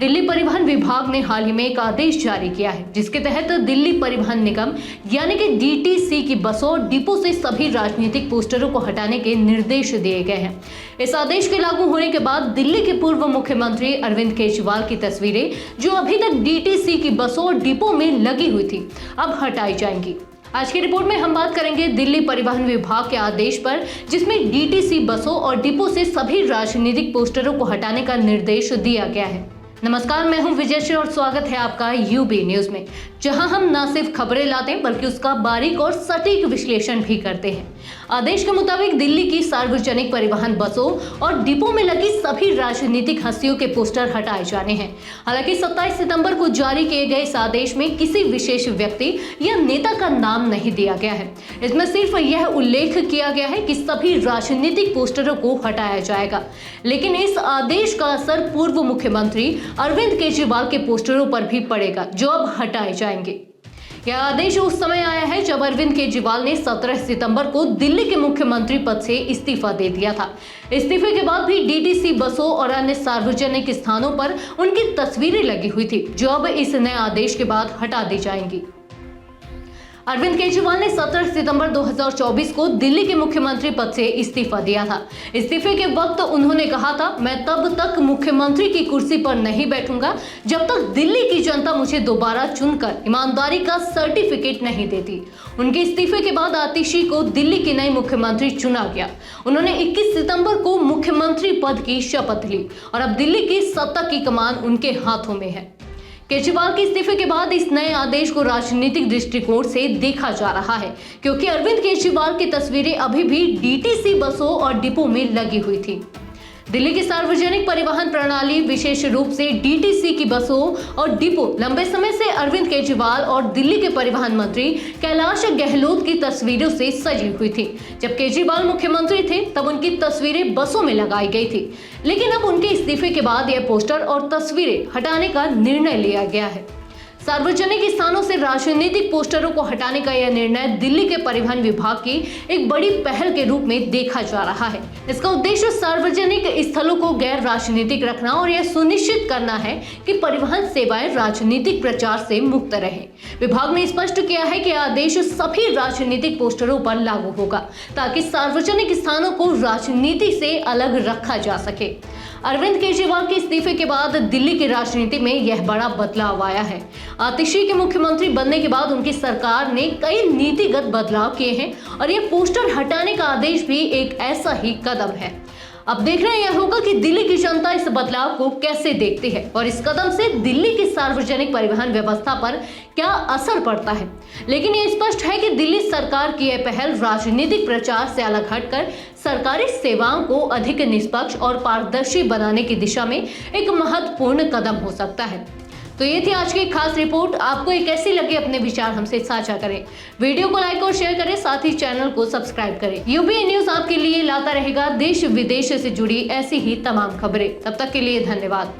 दिल्ली परिवहन विभाग ने हाल ही में एक आदेश जारी किया है, जिसके तहत दिल्ली परिवहन निगम यानी कि डीटीसी की बसों और डिपो से सभी राजनीतिक पोस्टरों को हटाने के निर्देश दिए गए हैं। इस आदेश के लागू होने के बाद दिल्ली के पूर्व मुख्यमंत्री अरविंद केजरीवाल की तस्वीरें, जो अभी तक डीटीसी की बसों और डिपो में लगी हुई थी, अब हटाई जाएंगी। आज की रिपोर्ट में हम बात करेंगे दिल्ली परिवहन विभाग के आदेश पर, जिसमें डीटीसी बसों और डिपो से सभी राजनीतिक पोस्टरों को हटाने का निर्देश दिया गया है। नमस्कार, मैं हूं विजयश्री और स्वागत है आपका यूबी न्यूज में, जहां हम न सिर्फ खबरें लाते हैं बल्कि उसका बारीक और सटीक विश्लेषण भी करते हैं। आदेश के मुताबिक दिल्ली की सार्वजनिक परिवहन बसों और डिपो में लगी सभी राजनीतिक हस्तियों के पोस्टर हटाए जाने हैं। हालांकि 27 सितंबर को जारी किए गए इस आदेश में किसी विशेष व्यक्ति या नेता का नाम नहीं दिया गया है। इसमें सिर्फ यह उल्लेख किया गया है कि सभी राजनीतिक पोस्टरों को हटाया जाएगा। लेकिन इस आदेश का असर पूर्व मुख्यमंत्री अरविंद केजरीवाल के पोस्टरों पर भी पड़ेगा, जो अब हटाए जाएंगे। यह आदेश उस समय आया है जब अरविंद केजरीवाल ने 17 सितंबर को दिल्ली के मुख्यमंत्री पद से इस्तीफा दे दिया था। इस्तीफे के बाद भी डीटीसी बसों और अन्य सार्वजनिक स्थानों पर उनकी तस्वीरें लगी हुई थी, जो अब इस नए आदेश के बाद हटा दी जाएंगी। अरविंद केजरीवाल ने 17 सितंबर 2024 को दिल्ली के मुख्यमंत्री पद से इस्तीफा दिया था। इस्तीफे के वक्त उन्होंने कहा था, मैं तब तक मुख्यमंत्री की कुर्सी पर नहीं बैठूंगा जब तक दिल्ली की जनता मुझे दोबारा चुनकर ईमानदारी का सर्टिफिकेट नहीं देती। उनके इस्तीफे के बाद आतिशी को दिल्ली की नई मुख्यमंत्री चुना गया। उन्होंने 21 सितंबर को मुख्यमंत्री पद की शपथ ली और अब दिल्ली की सत्ता की कमान उनके हाथों में है। केजरीवाल के इस्तीफे के बाद इस नए आदेश को राजनीतिक दृष्टिकोण से देखा जा रहा है, क्योंकि अरविंद केजरीवाल की तस्वीरें अभी भी डीटीसी बसों और डिपो में लगी हुई थी। दिल्ली की सार्वजनिक परिवहन प्रणाली, विशेष रूप से डीटीसी की बसों और डिपो, लंबे समय से अरविंद केजरीवाल और दिल्ली के परिवहन मंत्री कैलाश गहलोत की तस्वीरों से सजी हुई थी। जब केजरीवाल मुख्यमंत्री थे तब उनकी तस्वीरें बसों में लगाई गई थी, लेकिन अब उनके इस्तीफे के बाद यह पोस्टर और तस्वीरें हटाने का निर्णय लिया गया है। सार्वजनिक स्थानों से राजनीतिक पोस्टरों को हटाने का यह निर्णय दिल्ली के परिवहन विभाग की एक बड़ी पहल के रूप में देखा जा रहा है। इसका उद्देश्य सार्वजनिक स्थलों को गैर राजनीतिक रखना और यह सुनिश्चित करना है कि परिवहन सेवाएं राजनीतिक प्रचार से मुक्त रहे। विभाग ने स्पष्ट किया है कि आदेश सभी राजनीतिक पोस्टरों पर लागू होगा, ताकि सार्वजनिक स्थानों को राजनीति से अलग रखा जा सके। अरविंद केजरीवाल के इस्तीफे के बाद दिल्ली की राजनीति में यह बड़ा बदलाव आया है। आतिशी के मुख्यमंत्री बनने के बाद उनकी सरकार ने कई नीतिगत बदलाव किए हैं और यह पोस्टर हटाने का आदेश भी एक ऐसा ही कदम है। अब देखना यह होगा कि दिल्ली की जनता इस बदलाव को कैसे देखती है और इस कदम से दिल्ली की सार्वजनिक परिवहन व्यवस्था पर क्या असर पड़ता है। लेकिन यह स्पष्ट है कि दिल्ली सरकार की यह पहल राजनीतिक प्रचार से अलग हटकर सरकारी सेवाओं को अधिक निष्पक्ष और पारदर्शी बनाने की दिशा में एक महत्वपूर्ण कदम हो सकता है। तो ये थी आज की खास रिपोर्ट। आपको ये कैसी लगी, अपने विचार हमसे साझा करें। वीडियो को लाइक और शेयर करें, साथ ही चैनल को सब्सक्राइब करें। यूबी न्यूज आपके लिए लाता रहेगा देश विदेश से जुड़ी ऐसी ही तमाम खबरें। तब तक के लिए धन्यवाद।